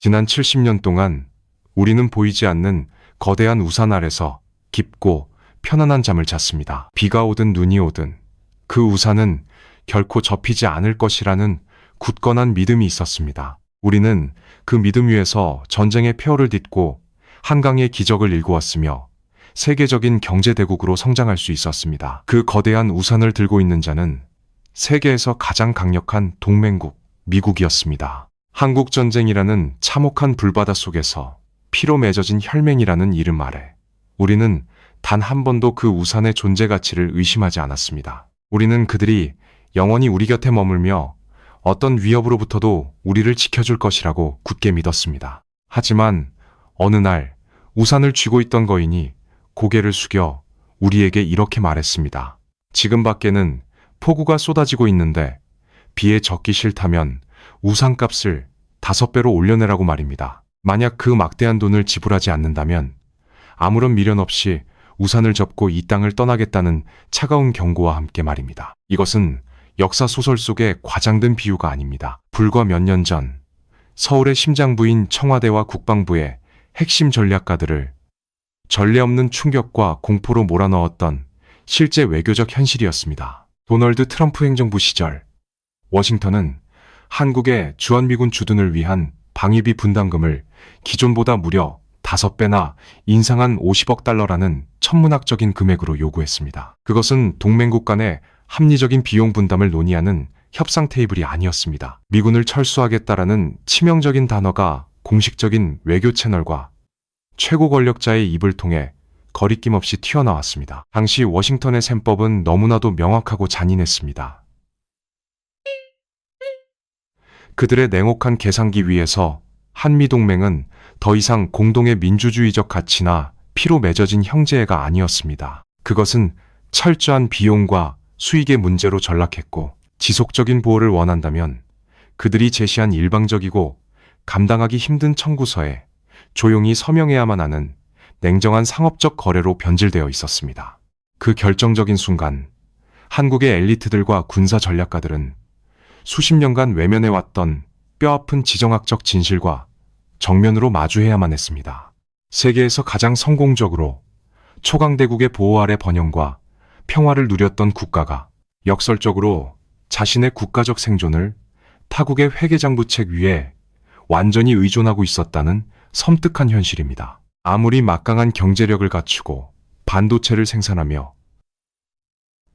지난 70년 동안 우리는 보이지 않는 거대한 우산 아래서 깊고 편안한 잠을 잤습니다. 비가 오든 눈이 오든 그 우산은 결코 접히지 않을 것이라는 굳건한 믿음이 있었습니다. 우리는 그 믿음 위에서 전쟁의 폐허를 딛고 한강의 기적을 일구었으며 세계적인 경제대국으로 성장할 수 있었습니다. 그 거대한 우산을 들고 있는 자는 세계에서 가장 강력한 동맹국 미국이었습니다. 한국전쟁이라는 참혹한 불바다 속에서 피로 맺어진 혈맹이라는 이름 아래 우리는 단 한 번도 그 우산의 존재 가치를 의심하지 않았습니다. 우리는 그들이 영원히 우리 곁에 머물며 어떤 위협으로부터도 우리를 지켜줄 것이라고 굳게 믿었습니다. 하지만 어느 날 우산을 쥐고 있던 거인이 고개를 숙여 우리에게 이렇게 말했습니다. 지금 밖에는 폭우가 쏟아지고 있는데 비에 젖기 싫다면 우산값을 5배로 올려내라고 말입니다. 만약 그 막대한 돈을 지불하지 않는다면 아무런 미련 없이 우산을 접고 이 땅을 떠나겠다는 차가운 경고와 함께 말입니다. 이것은 역사 소설 속의 과장된 비유가 아닙니다. 불과 몇 년 전 서울의 심장부인 청와대와 국방부의 핵심 전략가들을 전례 없는 충격과 공포로 몰아넣었던 실제 외교적 현실이었습니다. 도널드 트럼프 행정부 시절 워싱턴은 한국의 주한미군 주둔을 위한 방위비 분담금을 기존보다 무려 5배나 인상한 50억 달러라는 천문학적인 금액으로 요구했습니다. 그것은 동맹국 간의 합리적인 비용 분담을 논의하는 협상 테이블이 아니었습니다. 미군을 철수하겠다라는 치명적인 단어가 공식적인 외교 채널과 최고 권력자의 입을 통해 거리낌 없이 튀어나왔습니다. 당시 워싱턴의 셈법은 너무나도 명확하고 잔인했습니다. 그들의 냉혹한 계산기 위에서 한미동맹은 더 이상 공동의 민주주의적 가치나 피로 맺어진 형제애가 아니었습니다. 그것은 철저한 비용과 수익의 문제로 전락했고 지속적인 보호를 원한다면 그들이 제시한 일방적이고 감당하기 힘든 청구서에 조용히 서명해야만 하는 냉정한 상업적 거래로 변질되어 있었습니다. 그 결정적인 순간 한국의 엘리트들과 군사 전략가들은 수십 년간 외면해왔던 뼈아픈 지정학적 진실과 정면으로 마주해야만 했습니다. 세계에서 가장 성공적으로 초강대국의 보호 아래 번영과 평화를 누렸던 국가가 역설적으로 자신의 국가적 생존을 타국의 회계장부책 위에 완전히 의존하고 있었다는 섬뜩한 현실입니다. 아무리 막강한 경제력을 갖추고 반도체를 생산하며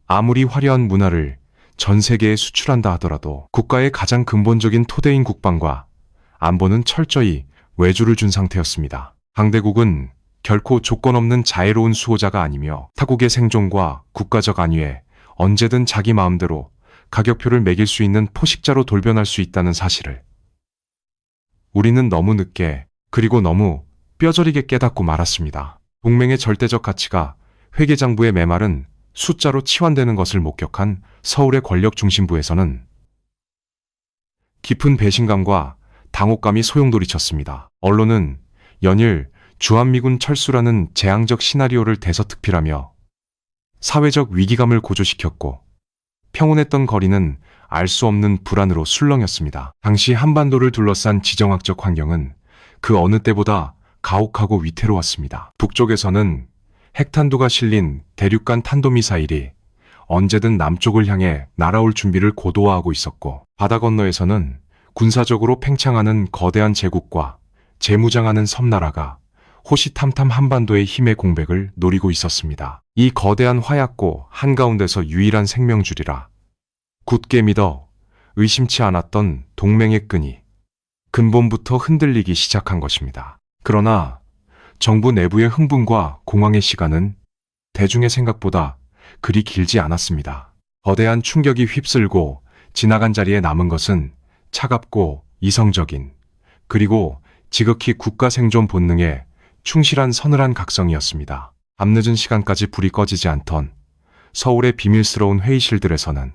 아무리 화려한 문화를 전 세계에 수출한다 하더라도 국가의 가장 근본적인 토대인 국방과 안보는 철저히 외주를 준 상태였습니다. 강대국은 결코 조건 없는 자애로운 수호자가 아니며 타국의 생존과 국가적 안위에 언제든 자기 마음대로 가격표를 매길 수 있는 포식자로 돌변할 수 있다는 사실을 우리는 너무 늦게 그리고 너무 뼈저리게 깨닫고 말았습니다. 동맹의 절대적 가치가 회계장부의 메말은 숫자로 치환되는 것을 목격한 서울의 권력 중심부에서는 깊은 배신감과 당혹감이 소용돌이쳤습니다. 언론은 연일 주한미군 철수라는 재앙적 시나리오를 대서특필하며 사회적 위기감을 고조시켰고 평온했던 거리는 알 수 없는 불안으로 술렁였습니다. 당시 한반도를 둘러싼 지정학적 환경은 그 어느 때보다 가혹하고 위태로웠습니다. 북쪽에서는 핵탄두가 실린 대륙간 탄도미사일이 언제든 남쪽을 향해 날아올 준비를 고도화하고 있었고 바다 건너에서는 군사적으로 팽창하는 거대한 제국과 재무장하는 섬나라가 호시탐탐 한반도의 힘의 공백을 노리고 있었습니다. 이 거대한 화약고 한가운데서 유일한 생명줄이라 굳게 믿어 의심치 않았던 동맹의 끈이 근본부터 흔들리기 시작한 것입니다. 그러나 정부 내부의 흥분과 공황의 시간은 대중의 생각보다 그리 길지 않았습니다. 거대한 충격이 휩쓸고 지나간 자리에 남은 것은 차갑고 이성적인 그리고 지극히 국가 생존 본능에 충실한 서늘한 각성이었습니다. 밤늦은 시간까지 불이 꺼지지 않던 서울의 비밀스러운 회의실들에서는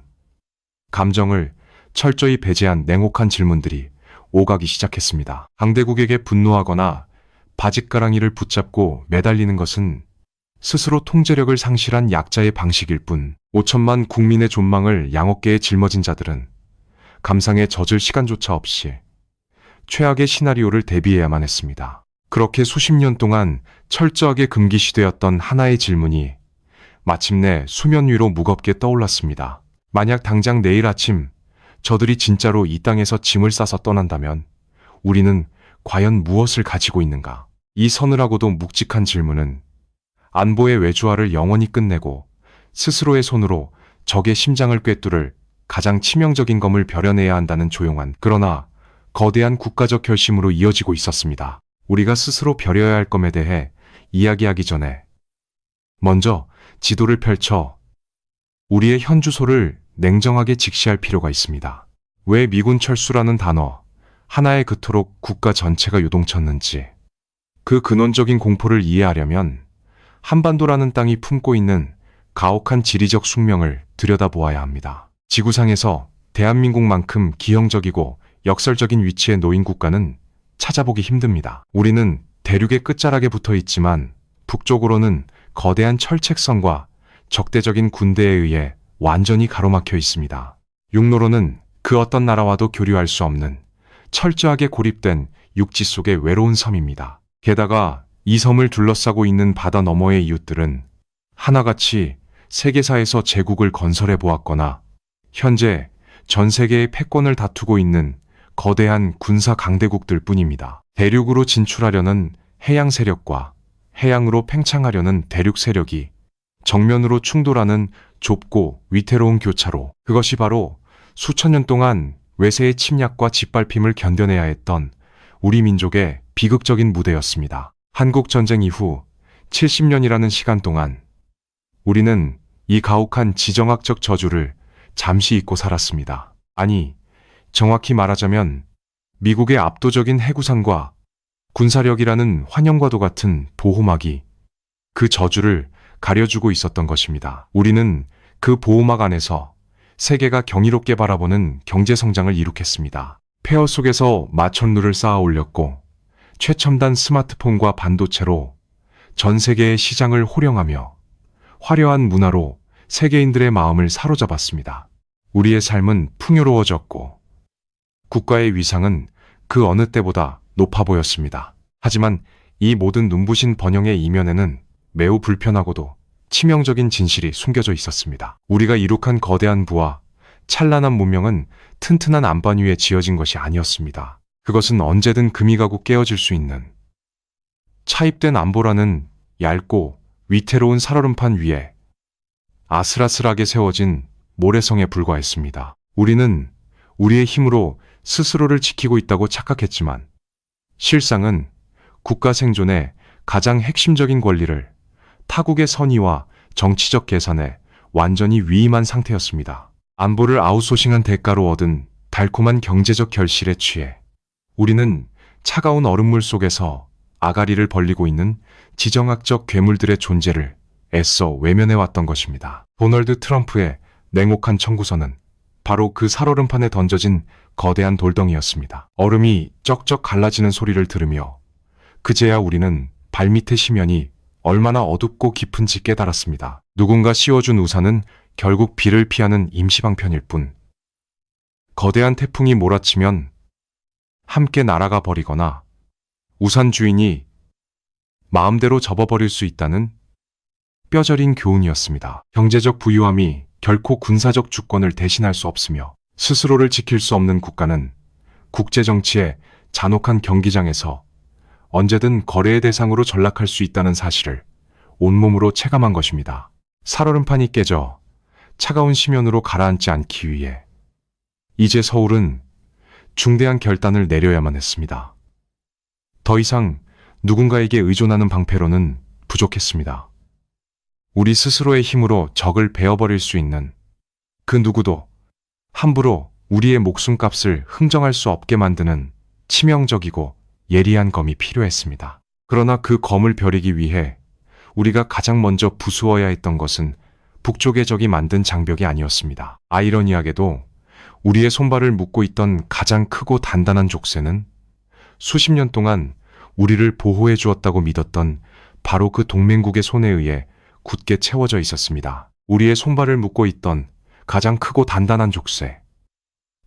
감정을 철저히 배제한 냉혹한 질문들이 오가기 시작했습니다. 강대국에게 분노하거나 바짓가랑이를 붙잡고 매달리는 것은 스스로 통제력을 상실한 약자의 방식일 뿐 5천만 국민의 존망을 양어깨에 짊어진 자들은 감상에 젖을 시간조차 없이 최악의 시나리오를 대비해야만 했습니다. 그렇게 수십 년 동안 철저하게 금기시되었던 하나의 질문이 마침내 수면 위로 무겁게 떠올랐습니다. 만약 당장 내일 아침 저들이 진짜로 이 땅에서 짐을 싸서 떠난다면 우리는 과연 무엇을 가지고 있는가? 이 서늘하고도 묵직한 질문은 안보의 외주화를 영원히 끝내고 스스로의 손으로 적의 심장을 꿰뚫을 가장 치명적인 검을 벼려내야 한다는 조용한 그러나 거대한 국가적 결심으로 이어지고 있었습니다. 우리가 스스로 벼려야 할 검에 대해 이야기하기 전에 먼저 지도를 펼쳐 우리의 현 주소를 냉정하게 직시할 필요가 있습니다. 왜 미군 철수라는 단어 하나에 그토록 국가 전체가 요동쳤는지, 그 근원적인 공포를 이해하려면 한반도라는 땅이 품고 있는 가혹한 지리적 숙명을 들여다보아야 합니다. 지구상에서 대한민국만큼 기형적이고 역설적인 위치에 놓인 국가는 찾아보기 힘듭니다. 우리는 대륙의 끝자락에 붙어 있지만 북쪽으로는 거대한 철책선과 적대적인 군대에 의해 완전히 가로막혀 있습니다. 육로로는 그 어떤 나라와도 교류할 수 없는 철저하게 고립된 육지 속의 외로운 섬입니다. 게다가 이 섬을 둘러싸고 있는 바다 너머의 이웃들은 하나같이 세계사에서 제국을 건설해 보았거나 현재 전 세계의 패권을 다투고 있는 거대한 군사 강대국들 뿐입니다. 대륙으로 진출하려는 해양 세력과 해양으로 팽창하려는 대륙 세력이 정면으로 충돌하는 좁고 위태로운 교차로, 그것이 바로 수천 년 동안 외세의 침략과 짓밟힘을 견뎌내야 했던 우리 민족의 비극적인 무대였습니다. 한국전쟁 이후 70년이라는 시간 동안 우리는 이 가혹한 지정학적 저주를 잠시 잊고 살았습니다. 아니, 정확히 말하자면 미국의 압도적인 해구상과 군사력이라는 환영과도 같은 보호막이 그 저주를 가려주고 있었던 것입니다. 우리는 그 보호막 안에서 세계가 경이롭게 바라보는 경제성장을 이룩했습니다. 폐허 속에서 마천루를 쌓아 올렸고 최첨단 스마트폰과 반도체로 전 세계의 시장을 호령하며 화려한 문화로 세계인들의 마음을 사로잡았습니다. 우리의 삶은 풍요로워졌고 국가의 위상은 그 어느 때보다 높아 보였습니다. 하지만 이 모든 눈부신 번영의 이면에는 매우 불편하고도 치명적인 진실이 숨겨져 있었습니다. 우리가 이룩한 거대한 부와 찬란한 문명은 튼튼한 안반 위에 지어진 것이 아니었습니다. 그것은 언제든 금이 가고 깨어질 수 있는 차입된 안보라는 얇고 위태로운 살얼음판 위에 아슬아슬하게 세워진 모래성에 불과했습니다. 우리는 우리의 힘으로 스스로를 지키고 있다고 착각했지만 실상은 국가 생존의 가장 핵심적인 권리를 타국의 선의와 정치적 계산에 완전히 위임한 상태였습니다. 안보를 아웃소싱한 대가로 얻은 달콤한 경제적 결실에 취해 우리는 차가운 얼음물 속에서 아가리를 벌리고 있는 지정학적 괴물들의 존재를 애써 외면해왔던 것입니다. 도널드 트럼프의 냉혹한 청구서는 바로 그 살얼음판에 던져진 거대한 돌덩이였습니다. 얼음이 쩍쩍 갈라지는 소리를 들으며 그제야 우리는 발밑의 심연이 얼마나 어둡고 깊은지 깨달았습니다. 누군가 씌워준 우산은 결국 비를 피하는 임시방편일 뿐, 거대한 태풍이 몰아치면 함께 날아가 버리거나 우산 주인이 마음대로 접어버릴 수 있다는 뼈저린 교훈이었습니다. 경제적 부유함이 결코 군사적 주권을 대신할 수 없으며 스스로를 지킬 수 없는 국가는 국제정치의 잔혹한 경기장에서 언제든 거래의 대상으로 전락할 수 있다는 사실을 온몸으로 체감한 것입니다. 살얼음판이 깨져 차가운 심연으로 가라앉지 않기 위해 이제 서울은 중대한 결단을 내려야만 했습니다. 더 이상 누군가에게 의존하는 방패로는 부족했습니다. 우리 스스로의 힘으로 적을 베어버릴 수 있는 그 누구도 함부로 우리의 목숨값을 흥정할 수 없게 만드는 치명적이고 예리한 검이 필요했습니다. 그러나 그 검을 벼리기 위해 우리가 가장 먼저 부수어야 했던 것은 북쪽의 적이 만든 장벽이 아니었습니다. 아이러니하게도 우리의 손발을 묶고 있던 가장 크고 단단한 족쇄는 수십 년 동안 우리를 보호해 주었다고 믿었던 바로 그 동맹국의 손에 의해 굳게 채워져 있었습니다. 우리의 손발을 묶고 있던 가장 크고 단단한 족쇄.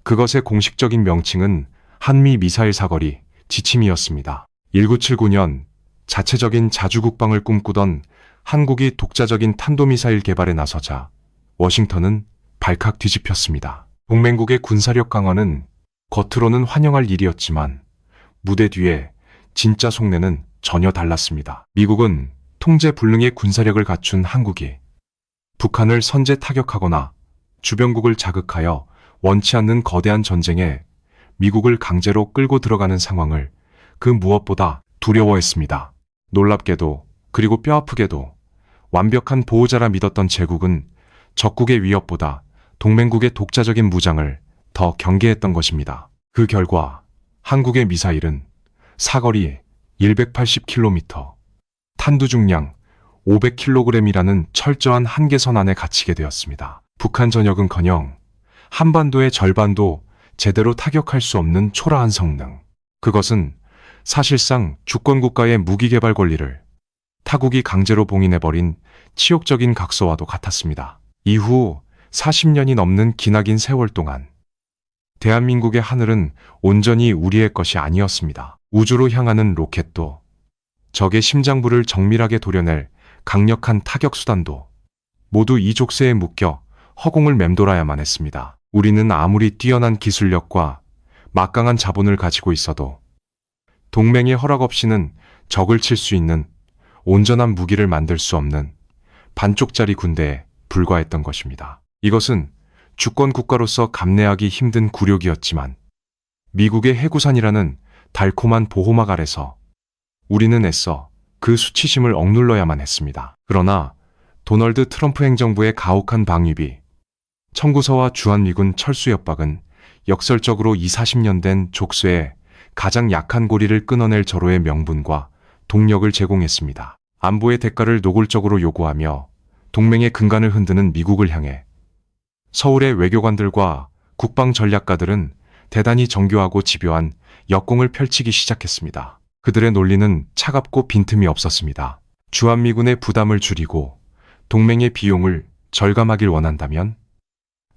그것의 공식적인 명칭은 한미 미사일 사거리 지침이었습니다. 1979년 자체적인 자주국방을 꿈꾸던 한국이 독자적인 탄도미사일 개발에 나서자 워싱턴은 발칵 뒤집혔습니다. 동맹국의 군사력 강화는 겉으로는 환영할 일이었지만 무대 뒤에 진짜 속내는 전혀 달랐습니다. 미국은 통제 불능의 군사력을 갖춘 한국이 북한을 선제 타격하거나 주변국을 자극하여 원치 않는 거대한 전쟁에 미국을 강제로 끌고 들어가는 상황을 그 무엇보다 두려워했습니다. 놀랍게도 그리고 뼈아프게도 완벽한 보호자라 믿었던 제국은 적국의 위협보다 동맹국의 독자적인 무장을 더 경계했던 것입니다. 그 결과 한국의 미사일은 사거리 180km, 탄두 중량 500kg이라는 철저한 한계선 안에 갇히게 되었습니다. 북한 전역은커녕 한반도의 절반도 제대로 타격할 수 없는 초라한 성능. 그것은 사실상 주권국가의 무기개발 권리를 타국이 강제로 봉인해버린 치욕적인 각서와도 같았습니다. 이후 40년이 넘는 기나긴 세월 동안 대한민국의 하늘은 온전히 우리의 것이 아니었습니다. 우주로 향하는 로켓도, 적의 심장부를 정밀하게 도려낼 강력한 타격수단도 모두 이 족쇄에 묶여 허공을 맴돌아야만 했습니다. 우리는 아무리 뛰어난 기술력과 막강한 자본을 가지고 있어도 동맹의 허락 없이는 적을 칠 수 있는 온전한 무기를 만들 수 없는 반쪽짜리 군대에 불과했던 것입니다. 이것은 주권 국가로서 감내하기 힘든 굴욕이었지만 미국의 해구산이라는 달콤한 보호막 아래서 우리는 애써 그 수치심을 억눌러야만 했습니다. 그러나 도널드 트럼프 행정부의 가혹한 방위비, 청구서와 주한미군 철수 협박은 역설적으로 40년 된 족쇄에 가장 약한 고리를 끊어낼 절호의 명분과 동력을 제공했습니다. 안보의 대가를 노골적으로 요구하며 동맹의 근간을 흔드는 미국을 향해 서울의 외교관들과 국방전략가들은 대단히 정교하고 집요한 역공을 펼치기 시작했습니다. 그들의 논리는 차갑고 빈틈이 없었습니다. 주한미군의 부담을 줄이고 동맹의 비용을 절감하길 원한다면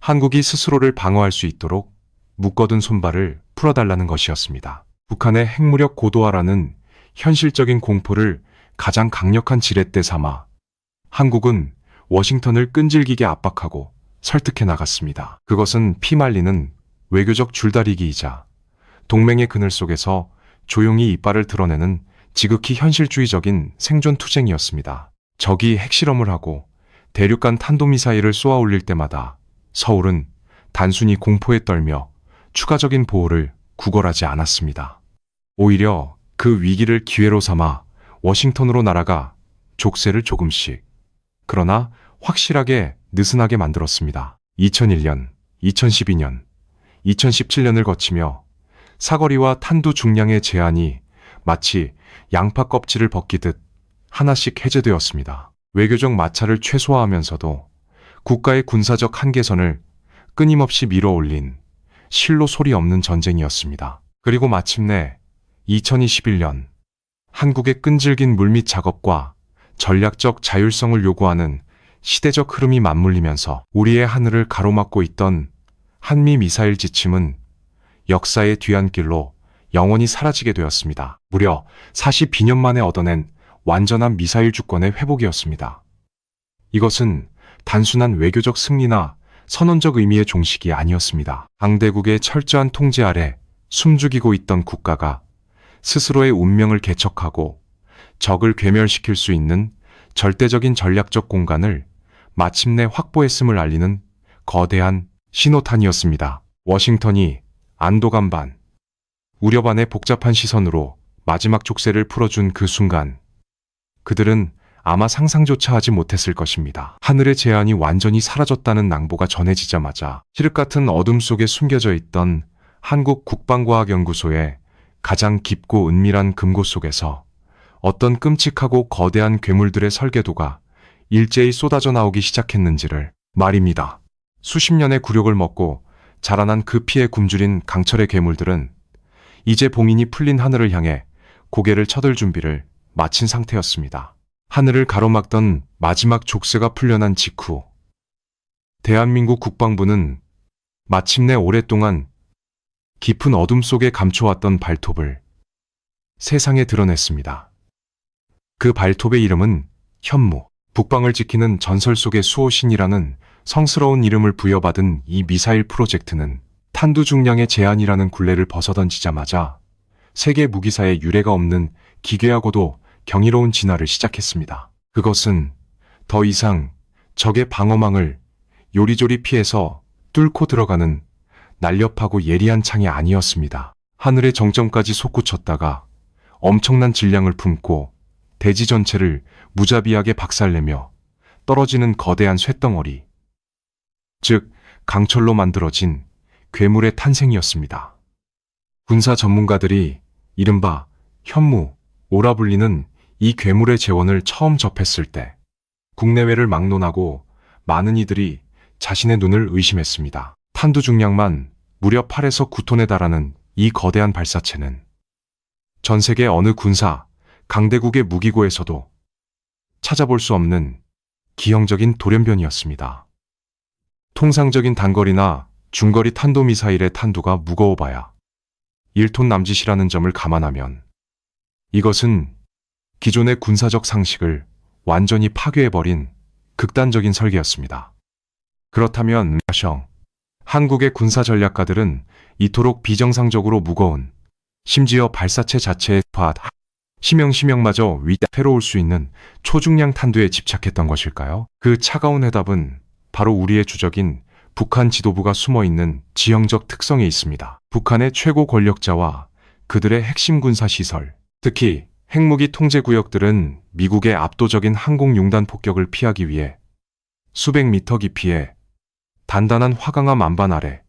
한국이 스스로를 방어할 수 있도록 묶어둔 손발을 풀어달라는 것이었습니다. 북한의 핵무력 고도화라는 현실적인 공포를 가장 강력한 지렛대 삼아 한국은 워싱턴을 끈질기게 압박하고 설득해 나갔습니다. 그것은 피말리는 외교적 줄다리기이자 동맹의 그늘 속에서 조용히 이빨을 드러내는 지극히 현실주의적인 생존 투쟁이었습니다. 적이 핵실험을 하고 대륙간 탄도미사일을 쏘아 올릴 때마다 서울은 단순히 공포에 떨며 추가적인 보호를 구걸하지 않았습니다. 오히려 그 위기를 기회로 삼아 워싱턴으로 날아가 족쇄를 조금씩, 그러나 확실하게 느슨하게 만들었습니다. 2001년, 2012년, 2017년을 거치며 사거리와 탄두 중량의 제한이 마치 양파 껍질을 벗기듯 하나씩 해제되었습니다. 외교적 마찰을 최소화하면서도 국가의 군사적 한계선을 끊임없이 밀어올린 실로 소리 없는 전쟁이었습니다. 그리고 마침내 2021년 한국의 끈질긴 물밑 작업과 전략적 자율성을 요구하는 시대적 흐름이 맞물리면서 우리의 하늘을 가로막고 있던 한미 미사일 지침은 역사의 뒤안길로 영원히 사라지게 되었습니다. 무려 42년 만에 얻어낸 완전한 미사일 주권의 회복이었습니다. 이것은 단순한 외교적 승리나 선언적 의미의 종식이 아니었습니다. 강대국의 철저한 통제 아래 숨죽이고 있던 국가가 스스로의 운명을 개척하고 적을 괴멸시킬 수 있는 절대적인 전략적 공간을 마침내 확보했음을 알리는 거대한 신호탄이었습니다. 워싱턴이 안도감 반, 우려 반의 복잡한 시선으로 마지막 족쇄를 풀어준 그 순간 그들은 아마 상상조차 하지 못했을 것입니다. 하늘의 제한이 완전히 사라졌다는 낭보가 전해지자마자 칠흑 같은 어둠 속에 숨겨져 있던 한국 국방과학연구소의 가장 깊고 은밀한 금고 속에서 어떤 끔찍하고 거대한 괴물들의 설계도가 일제히 쏟아져 나오기 시작했는지를 말입니다. 수십 년의 굴욕을 먹고 자라난 그 피에 굶주린 강철의 괴물들은 이제 봉인이 풀린 하늘을 향해 고개를 쳐들 준비를 마친 상태였습니다. 하늘을 가로막던 마지막 족쇄가 풀려난 직후 대한민국 국방부는 마침내 오랫동안 깊은 어둠 속에 감춰왔던 발톱을 세상에 드러냈습니다. 그 발톱의 이름은 현무. 북방을 지키는 전설 속의 수호신이라는 성스러운 이름을 부여받은 이 미사일 프로젝트는 탄두 중량의 제한이라는 굴레를 벗어던지자마자 세계 무기사에 유례가 없는 기괴하고도 경이로운 진화를 시작했습니다. 그것은 더 이상 적의 방어망을 요리조리 피해서 뚫고 들어가는 날렵하고 예리한 창이 아니었습니다. 하늘의 정점까지 솟구쳤다가 엄청난 질량을 품고 대지 전체를 무자비하게 박살내며 떨어지는 거대한 쇳덩어리, 즉 강철로 만들어진 괴물의 탄생이었습니다. 군사 전문가들이 이른바 현무오라 불리는 이 괴물의 재원을 처음 접했을 때 국내외를 막론하고 많은 이들이 자신의 눈을 의심했습니다. 탄두 중량만 무려 8에서 9톤에 달하는 이 거대한 발사체는 전 세계 어느 군사, 강대국의 무기고에서도 찾아볼 수 없는 기형적인 돌연변이었습니다. 통상적인 단거리나 중거리 탄도미사일의 탄두가 무거워봐야 1톤 남짓이라는 점을 감안하면 이것은 기존의 군사적 상식을 완전히 파괴해버린 극단적인 설계였습니다. 그렇다면 한국의 군사 전략가들은 이토록 비정상적으로 무거운, 심지어 발사체 자체의 심형마저 위태로울 수 있는 초중량 탄두에 집착했던 것일까요? 그 차가운 해답은 바로 우리의 주적인 북한 지도부가 숨어있는 지형적 특성에 있습니다. 북한의 최고 권력자와 그들의 핵심 군사시설, 특히 핵무기 통제구역들은 미국의 압도적인 항공융단 폭격을 피하기 위해 수백 미터 깊이에 단단한 화강암 안반 아래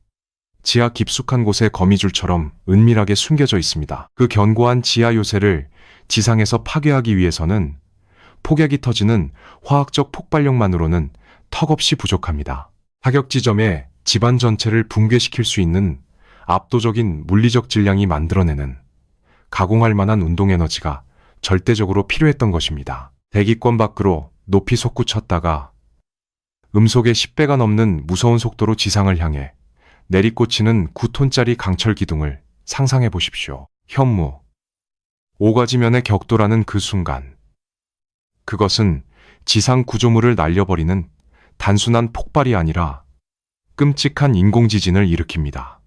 지하 깊숙한 곳에 거미줄처럼 은밀하게 숨겨져 있습니다. 그 견고한 지하 요새를 지상에서 파괴하기 위해서는 폭격이 터지는 화학적 폭발력만으로는 턱없이 부족합니다. 타격 지점에 집안 전체를 붕괴시킬 수 있는 압도적인 물리적 질량이 만들어내는 가공할 만한 운동에너지가 절대적으로 필요했던 것입니다. 대기권 밖으로 높이 솟구쳤다가 음속의 10배가 넘는 무서운 속도로 지상을 향해 내리꽂히는 9톤짜리 강철 기둥을 상상해 보십시오. 현무, 5가지면의 격도라는 그 순간, 그것은 지상 구조물을 날려버리는 단순한 폭발이 아니라 끔찍한 인공지진을 일으킵니다.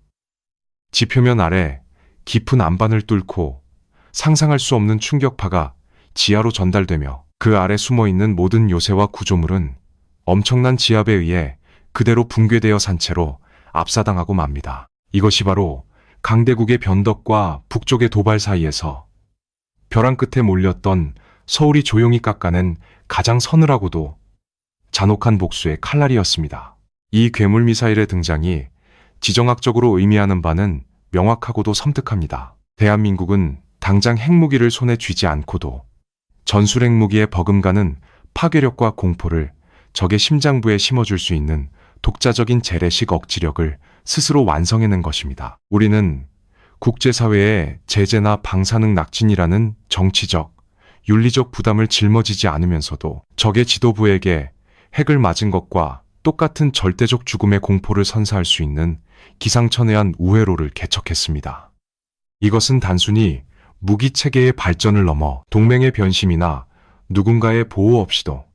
지표면 아래 깊은 안반을 뚫고 상상할 수 없는 충격파가 지하로 전달되며 그 아래 숨어있는 모든 요새와 구조물은 엄청난 지압에 의해 그대로 붕괴되어 산채로 압사당하고 맙니다. 이것이 바로 강대국의 변덕과 북쪽의 도발 사이에서 벼랑 끝에 몰렸던 서울이 조용히 깎아낸 가장 서늘하고도 잔혹한 복수의 칼날이었습니다. 이 괴물 미사일의 등장이 지정학적으로 의미하는 바는 명확하고도 섬뜩합니다. 대한민국은 당장 핵무기를 손에 쥐지 않고도 전술 핵무기의 버금가는 파괴력과 공포를 적의 심장부에 심어줄 수 있는 독자적인 재래식 억지력을 스스로 완성해낸 것입니다. 우리는 국제사회의 제재나 방사능 낙진이라는 정치적, 윤리적 부담을 짊어지지 않으면서도 적의 지도부에게 핵을 맞은 것과 똑같은 절대적 죽음의 공포를 선사할 수 있는 기상천외한 우회로를 개척했습니다. 이것은 단순히 무기체계의 발전을 넘어 동맹의 변심이나 누군가의 보호 없이도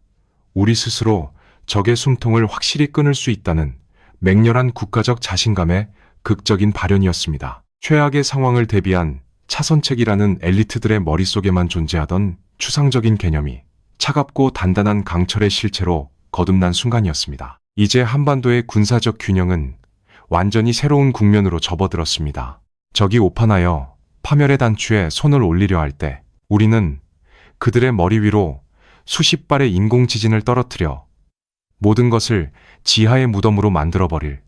우리 스스로 적의 숨통을 확실히 끊을 수 있다는 맹렬한 국가적 자신감의 극적인 발현이었습니다. 최악의 상황을 대비한 차선책이라는 엘리트들의 머릿속에만 존재하던 추상적인 개념이 차갑고 단단한 강철의 실체로 거듭난 순간이었습니다. 이제 한반도의 군사적 균형은 완전히 새로운 국면으로 접어들었습니다. 적이 오판하여 파멸의 단추에 손을 올리려 할 때 우리는 그들의 머리 위로 수십 발의 인공지진을 떨어뜨려 모든 것을 지하의 무덤으로 만들어버릴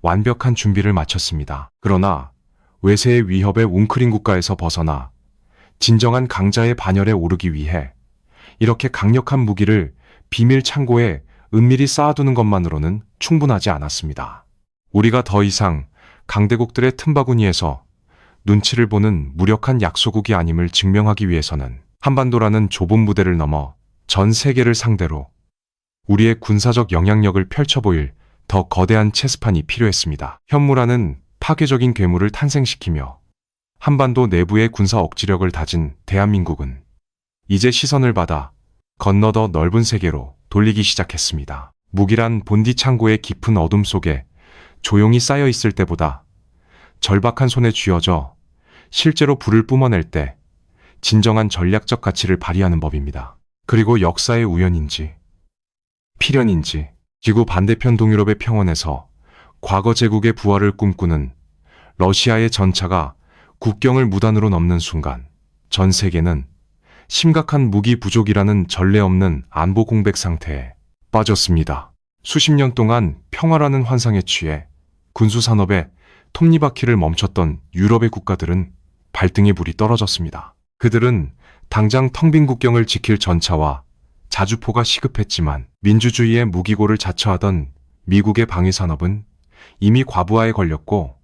완벽한 준비를 마쳤습니다. 그러나 외세의 위협에 웅크린 국가에서 벗어나 진정한 강자의 반열에 오르기 위해 이렇게 강력한 무기를 비밀 창고에 은밀히 쌓아두는 것만으로는 충분하지 않았습니다. 우리가 더 이상 강대국들의 틈바구니에서 눈치를 보는 무력한 약소국이 아님을 증명하기 위해서는 한반도라는 좁은 무대를 넘어 전 세계를 상대로 우리의 군사적 영향력을 펼쳐보일 더 거대한 체스판이 필요했습니다. 현무라는 파괴적인 괴물을 탄생시키며 한반도 내부의 군사 억지력을 다진 대한민국은 이제 시선을 받아 건너더 넓은 세계로 돌리기 시작했습니다. 무기란 본디 창고의 깊은 어둠 속에 조용히 쌓여 있을 때보다 절박한 손에 쥐어져 실제로 불을 뿜어낼 때 진정한 전략적 가치를 발휘하는 법입니다. 그리고 역사의 우연인지 필연인지 지구 반대편 동유럽의 평원에서 과거 제국의 부활을 꿈꾸는 러시아의 전차가 국경을 무단으로 넘는 순간 전 세계는 심각한 무기 부족이라는 전례 없는 안보 공백 상태에 빠졌습니다. 수십 년 동안 평화라는 환상에 취해 군수산업에 톱니바퀴를 멈췄던 유럽의 국가들은 발등에 불이 떨어졌습니다. 그들은 당장 텅 빈 국경을 지킬 전차와 자주포가 시급했지만 민주주의의 무기고를 자처하던 미국의 방위산업은 이미 과부하에 걸렸고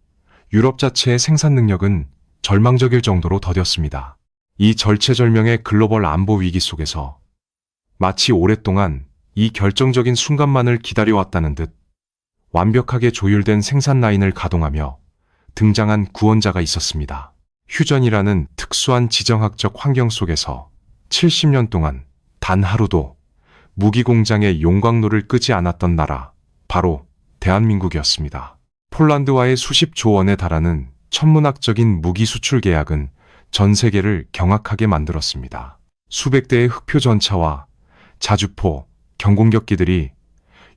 유럽 자체의 생산 능력은 절망적일 정도로 더뎠습니다. 이 절체절명의 글로벌 안보 위기 속에서 마치 오랫동안 이 결정적인 순간만을 기다려왔다는 듯 완벽하게 조율된 생산 라인을 가동하며 등장한 구원자가 있었습니다. 휴전이라는 특수한 지정학적 환경 속에서 70년 동안 단 하루도 무기 공장의 용광로를 끄지 않았던 나라, 바로 대한민국이었습니다. 폴란드와의 수십조 원에 달하는 천문학적인 무기 수출 계약은 전 세계를 경악하게 만들었습니다. 수백 대의 흑표 전차와 자주포, 경공격기들이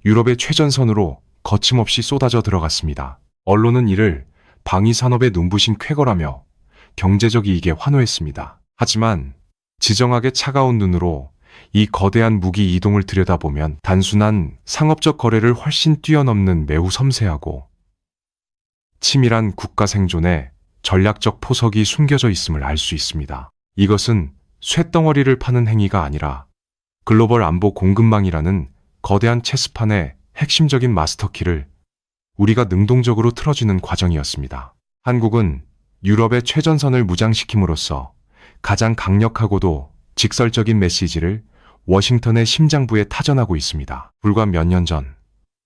유럽의 최전선으로 거침없이 쏟아져 들어갔습니다. 언론은 이를 방위산업의 눈부신 쾌거라며 경제적 이익에 환호했습니다. 하지만 지정학의 차가운 눈으로 이 거대한 무기 이동을 들여다보면 단순한 상업적 거래를 훨씬 뛰어넘는 매우 섬세하고 치밀한 국가 생존에 전략적 포석이 숨겨져 있음을 알 수 있습니다. 이것은 쇳덩어리를 파는 행위가 아니라 글로벌 안보 공급망이라는 거대한 체스판의 핵심적인 마스터키를 우리가 능동적으로 틀어주는 과정이었습니다. 한국은 유럽의 최전선을 무장시킴으로써 가장 강력하고도 직설적인 메시지를 워싱턴의 심장부에 타전하고 있습니다. 불과 몇 년 전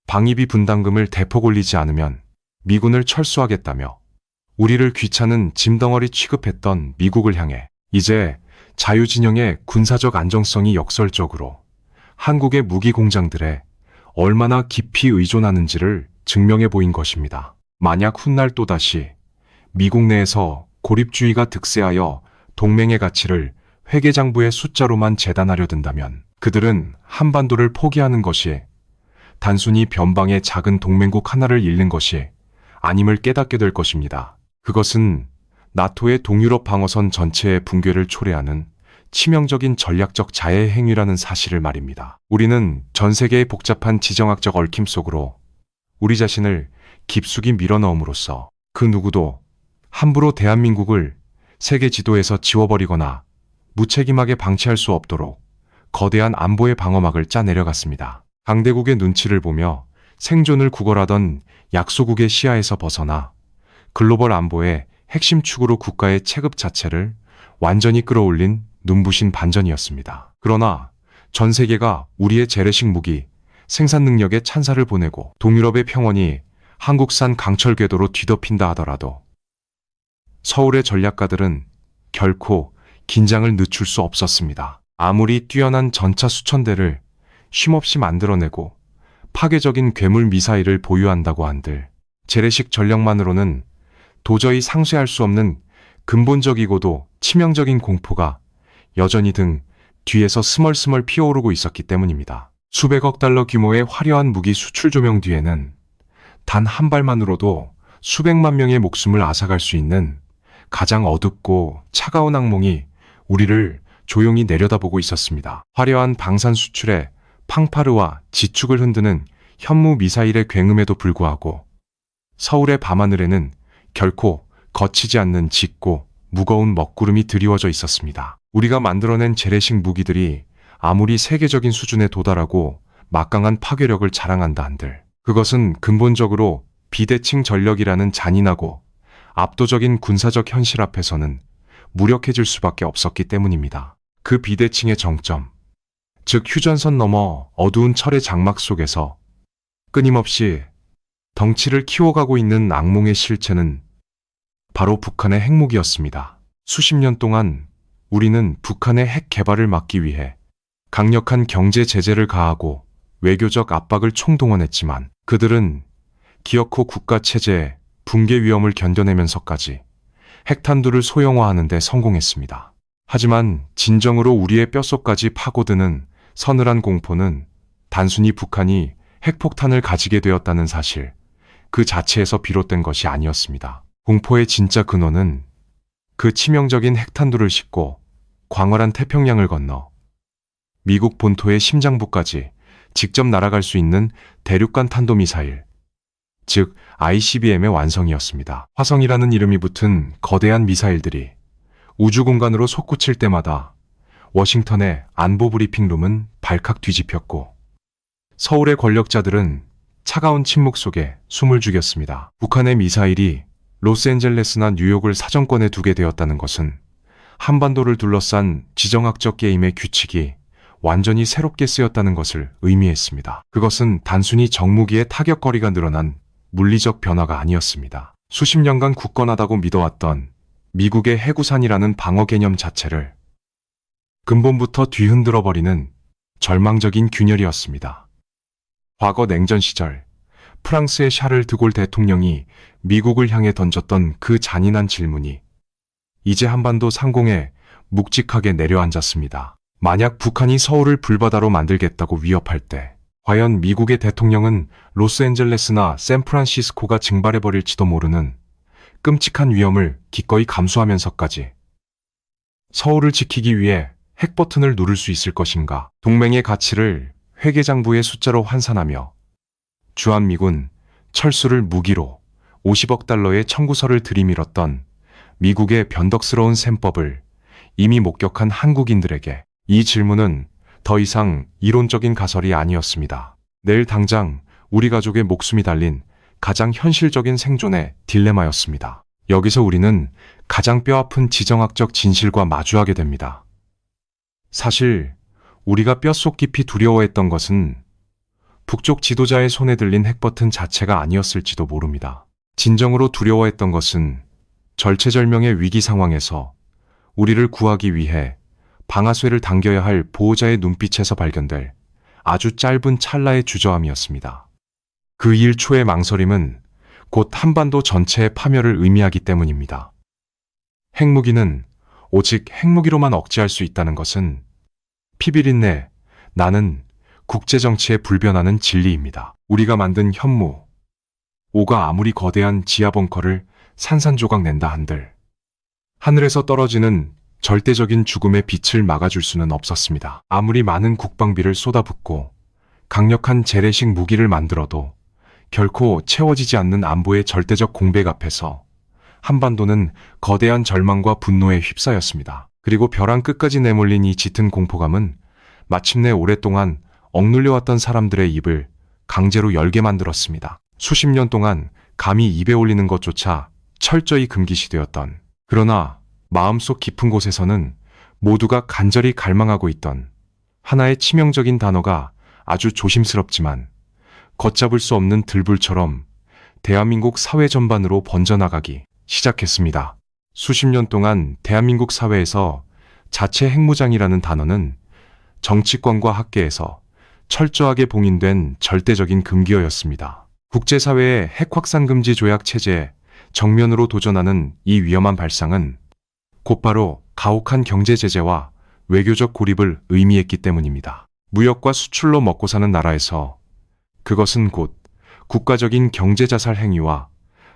방위비 분담금을 대폭 올리지 않으면 미군을 철수하겠다며 우리를 귀찮은 짐덩어리 취급했던 미국을 향해 이제 자유진영의 군사적 안정성이 역설적으로 한국의 무기 공장들에 얼마나 깊이 의존하는지를 증명해 보인 것입니다. 만약 훗날 또다시 미국 내에서 고립주의가 득세하여 동맹의 가치를 회계장부의 숫자로만 재단하려 든다면 그들은 한반도를 포기하는 것이 단순히 변방의 작은 동맹국 하나를 잃는 것이 아님을 깨닫게 될 것입니다. 그것은 나토의 동유럽 방어선 전체의 붕괴를 초래하는 치명적인 전략적 자해 행위라는 사실을 말입니다. 우리는 전 세계의 복잡한 지정학적 얽힘 속으로 우리 자신을 깊숙이 밀어넣음으로써 그 누구도 함부로 대한민국을 세계 지도에서 지워버리거나 무책임하게 방치할 수 없도록 거대한 안보의 방어막을 짜내려갔습니다. 강대국의 눈치를 보며 생존을 구걸하던 약소국의 시야에서 벗어나 글로벌 안보의 핵심 축으로 국가의 체급 자체를 완전히 끌어올린 눈부신 반전이었습니다. 그러나 전 세계가 우리의 재래식 무기, 생산 능력에 찬사를 보내고 동유럽의 평원이 한국산 강철 궤도로 뒤덮인다 하더라도 서울의 전략가들은 결코 긴장을 늦출 수 없었습니다. 아무리 뛰어난 전차 수천 대를 쉼없이 만들어내고 파괴적인 괴물 미사일을 보유한다고 한들 재래식 전력만으로는 도저히 상쇄할 수 없는 근본적이고도 치명적인 공포가 여전히 등 뒤에서 스멀스멀 피어오르고 있었기 때문입니다. 수백억 달러 규모의 화려한 무기 수출 조명 뒤에는 단 한 발만으로도 수백만 명의 목숨을 앗아갈 수 있는 가장 어둡고 차가운 악몽이 우리를 조용히 내려다보고 있었습니다. 화려한 방산 수출에 팡파르와 지축을 흔드는 현무 미사일의 굉음에도 불구하고 서울의 밤하늘에는 결코 거치지 않는 짙고 무거운 먹구름이 드리워져 있었습니다. 우리가 만들어낸 재래식 무기들이 아무리 세계적인 수준에 도달하고 막강한 파괴력을 자랑한다 한들 그것은 근본적으로 비대칭 전력이라는 잔인하고 압도적인 군사적 현실 앞에서는 무력해질 수밖에 없었기 때문입니다. 그 비대칭의 정점, 즉 휴전선 너머 어두운 철의 장막 속에서 끊임없이 덩치를 키워가고 있는 악몽의 실체는 바로 북한의 핵무기였습니다. 수십 년 동안 우리는 북한의 핵 개발을 막기 위해 강력한 경제 제재를 가하고 외교적 압박을 총동원했지만 그들은 기어코 국가 체제의 붕괴 위험을 견뎌내면서까지 핵탄두를 소형화하는 데 성공했습니다. 하지만 진정으로 우리의 뼛속까지 파고드는 서늘한 공포는 단순히 북한이 핵폭탄을 가지게 되었다는 사실 그 자체에서 비롯된 것이 아니었습니다. 공포의 진짜 근원은 그 치명적인 핵탄두를 싣고 광활한 태평양을 건너 미국 본토의 심장부까지 직접 날아갈 수 있는 대륙간 탄도미사일, 즉 ICBM의 완성이었습니다. 화성이라는 이름이 붙은 거대한 미사일들이 우주 공간으로 솟구칠 때마다 워싱턴의 안보 브리핑룸은 발칵 뒤집혔고 서울의 권력자들은 차가운 침묵 속에 숨을 죽였습니다. 북한의 미사일이 로스앤젤레스나 뉴욕을 사정권에 두게 되었다는 것은 한반도를 둘러싼 지정학적 게임의 규칙이 완전히 새롭게 쓰였다는 것을 의미했습니다. 그것은 단순히 정무기의 타격거리가 늘어난 물리적 변화가 아니었습니다. 수십 년간 굳건하다고 믿어왔던 미국의 해구산이라는 방어 개념 자체를 근본부터 뒤흔들어 버리는 절망적인 균열이었습니다. 과거 냉전 시절 프랑스의 샤를 드골 대통령이 미국을 향해 던졌던 그 잔인한 질문이 이제 한반도 상공에 묵직하게 내려앉았습니다. 만약 북한이 서울을 불바다로 만들겠다고 위협할 때 과연 미국의 대통령은 로스앤젤레스나 샌프란시스코가 증발해버릴지도 모르는 끔찍한 위험을 기꺼이 감수하면서까지 서울을 지키기 위해 핵버튼을 누를 수 있을 것인가? 동맹의 가치를 회계장부의 숫자로 환산하며 주한미군 철수를 무기로 50억 달러의 청구서를 들이밀었던 미국의 변덕스러운 셈법을 이미 목격한 한국인들에게 이 질문은 더 이상 이론적인 가설이 아니었습니다. 내일 당장 우리 가족의 목숨이 달린 가장 현실적인 생존의 딜레마였습니다. 여기서 우리는 가장 뼈아픈 지정학적 진실과 마주하게 됩니다. 사실 우리가 뼛속 깊이 두려워했던 것은 북쪽 지도자의 손에 들린 핵버튼 자체가 아니었을지도 모릅니다. 진정으로 두려워했던 것은 절체절명의 위기 상황에서 우리를 구하기 위해 방아쇠를 당겨야 할 보호자의 눈빛에서 발견될 아주 짧은 찰나의 주저함이었습니다. 그 1초의 망설임은 곧 한반도 전체의 파멸을 의미하기 때문입니다. 핵무기는 오직 핵무기로만 억제할 수 있다는 것은 피비린내 나는 국제정치에 불변하는 진리입니다. 우리가 만든 현무, 오가 아무리 거대한 지하벙커를 산산조각 낸다 한들 하늘에서 떨어지는 절대적인 죽음의 빛을 막아줄 수는 없었습니다. 아무리 많은 국방비를 쏟아붓고 강력한 재래식 무기를 만들어도 결코 채워지지 않는 안보의 절대적 공백 앞에서 한반도는 거대한 절망과 분노에 휩싸였습니다. 그리고 벼랑 끝까지 내몰린 이 짙은 공포감은 마침내 오랫동안 억눌려왔던 사람들의 입을 강제로 열게 만들었습니다. 수십 년 동안 감히 입에 올리는 것조차 철저히 금기시되었던, 그러나 마음속 깊은 곳에서는 모두가 간절히 갈망하고 있던 하나의 치명적인 단어가 아주 조심스럽지만 걷잡을 수 없는 들불처럼 대한민국 사회 전반으로 번져나가기 시작했습니다. 수십 년 동안 대한민국 사회에서 자체 핵무장이라는 단어는 정치권과 학계에서 철저하게 봉인된 절대적인 금기어였습니다. 국제사회의 핵확산 금지 조약 체제에 정면으로 도전하는 이 위험한 발상은 곧바로 가혹한 경제 제재와 외교적 고립을 의미했기 때문입니다. 무역과 수출로 먹고 사는 나라에서 그것은 곧 국가적인 경제자살 행위와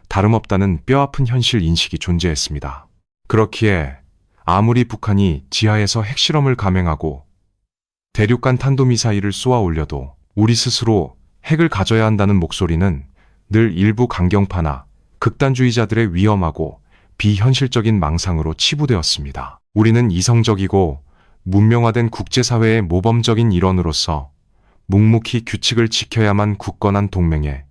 다름없다는 뼈아픈 현실 인식이 존재했습니다. 그렇기에 아무리 북한이 지하에서 핵실험을 감행하고 대륙간 탄도미사일을 쏘아 올려도 우리 스스로 핵을 가져야 한다는 목소리는 늘 일부 강경파나 극단주의자들의 위험하고 비현실적인 망상으로 치부되었습니다. 우리는 이성적이고 문명화된 국제사회의 모범적인 일원으로서 묵묵히 규칙을 지켜야만 굳건한 동맹에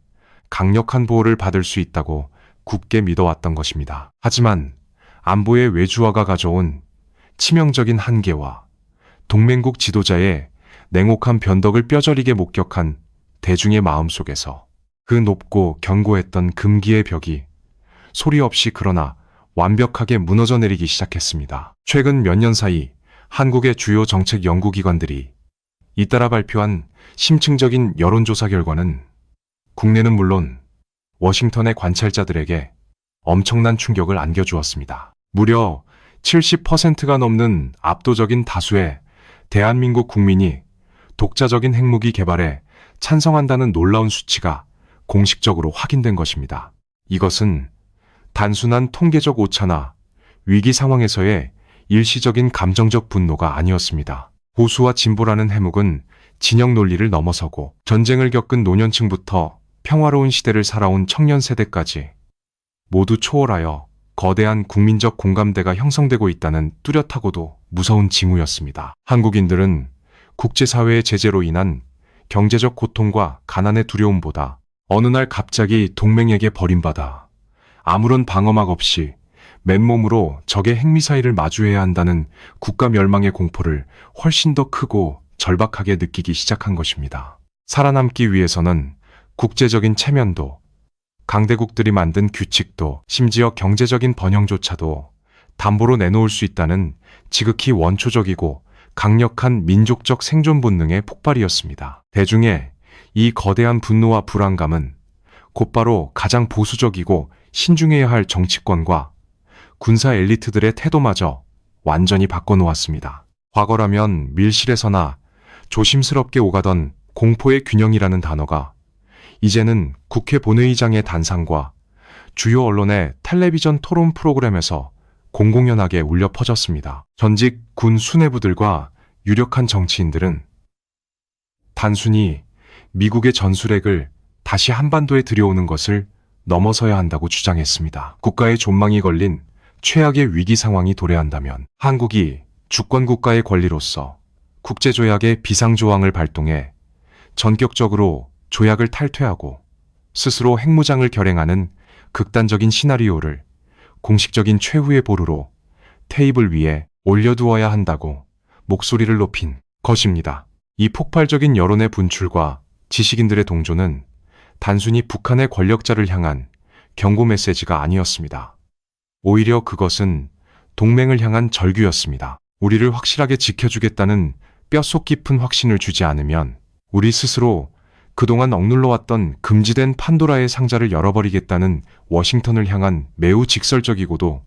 강력한 보호를 받을 수 있다고 굳게 믿어왔던 것입니다. 하지만 안보의 외주화가 가져온 치명적인 한계와 동맹국 지도자의 냉혹한 변덕을 뼈저리게 목격한 대중의 마음속에서 그 높고 견고했던 금기의 벽이 소리 없이 그러나 완벽하게 무너져 내리기 시작했습니다. 최근 몇 년 사이 한국의 주요 정책 연구기관들이 잇따라 발표한 심층적인 여론조사 결과는 국내는 물론 워싱턴의 관찰자들에게 엄청난 충격을 안겨주었습니다. 무려 70%가 넘는 압도적인 다수의 대한민국 국민이 독자적인 핵무기 개발에 찬성한다는 놀라운 수치가 공식적으로 확인된 것입니다. 이것은 단순한 통계적 오차나 위기 상황에서의 일시적인 감정적 분노가 아니었습니다. 보수와 진보라는 해묵은 진영 논리를 넘어서고 전쟁을 겪은 노년층부터 평화로운 시대를 살아온 청년 세대까지 모두 초월하여 거대한 국민적 공감대가 형성되고 있다는 뚜렷하고도 무서운 징후였습니다. 한국인들은 국제사회의 제재로 인한 경제적 고통과 가난의 두려움보다 어느 날 갑자기 동맹에게 버림받아 아무런 방어막 없이 맨몸으로 적의 핵미사일을 마주해야 한다는 국가 멸망의 공포를 훨씬 더 크고 절박하게 느끼기 시작한 것입니다. 살아남기 위해서는 국제적인 체면도, 강대국들이 만든 규칙도, 심지어 경제적인 번영조차도 담보로 내놓을 수 있다는 지극히 원초적이고 강력한 민족적 생존 본능의 폭발이었습니다. 대중의 이 거대한 분노와 불안감은 곧바로 가장 보수적이고 신중해야 할 정치권과 군사 엘리트들의 태도마저 완전히 바꿔놓았습니다. 과거라면 밀실에서나 조심스럽게 오가던 공포의 균형이라는 단어가 이제는 국회 본회의장의 단상과 주요 언론의 텔레비전 토론 프로그램에서 공공연하게 울려 퍼졌습니다. 전직 군 수뇌부들과 유력한 정치인들은 단순히 미국의 전술핵을 다시 한반도에 들여오는 것을 넘어서야 한다고 주장했습니다. 국가의 존망이 걸린 최악의 위기 상황이 도래한다면 한국이 주권국가의 권리로서 국제조약의 비상조항을 발동해 전격적으로 조약을 탈퇴하고 스스로 핵무장을 결행하는 극단적인 시나리오를 공식적인 최후의 보루로 테이블 위에 올려두어야 한다고 목소리를 높인 것입니다. 이 폭발적인 여론의 분출과 지식인들의 동조는 단순히 북한의 권력자를 향한 경고 메시지가 아니었습니다. 오히려 그것은 동맹을 향한 절규였습니다. 우리를 확실하게 지켜주겠다는 뼛속 깊은 확신을 주지 않으면 우리 스스로 그동안 억눌러왔던 금지된 판도라의 상자를 열어버리겠다는 워싱턴을 향한 매우 직설적이고도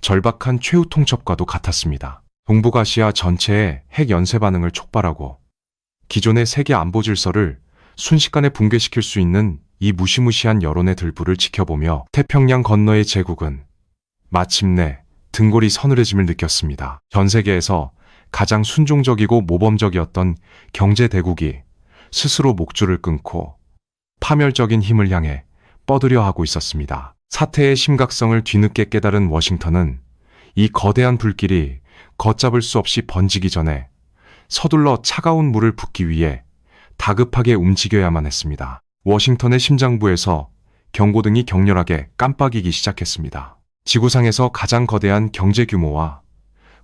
절박한 최후 통첩과도 같았습니다. 동북아시아 전체의 핵 연쇄 반응을 촉발하고 기존의 세계 안보 질서를 순식간에 붕괴시킬 수 있는 이 무시무시한 여론의 들불을 지켜보며 태평양 건너의 제국은 마침내 등골이 서늘해짐을 느꼈습니다. 전 세계에서 가장 순종적이고 모범적이었던 경제 대국이 스스로 목줄을 끊고 파멸적인 힘을 향해 뻗으려 하고 있었습니다. 사태의 심각성을 뒤늦게 깨달은 워싱턴은 이 거대한 불길이 걷잡을 수 없이 번지기 전에 서둘러 차가운 물을 붓기 위해 다급하게 움직여야만 했습니다. 워싱턴의 심장부에서 경고등이 격렬하게 깜빡이기 시작했습니다. 지구상에서 가장 거대한 경제 규모와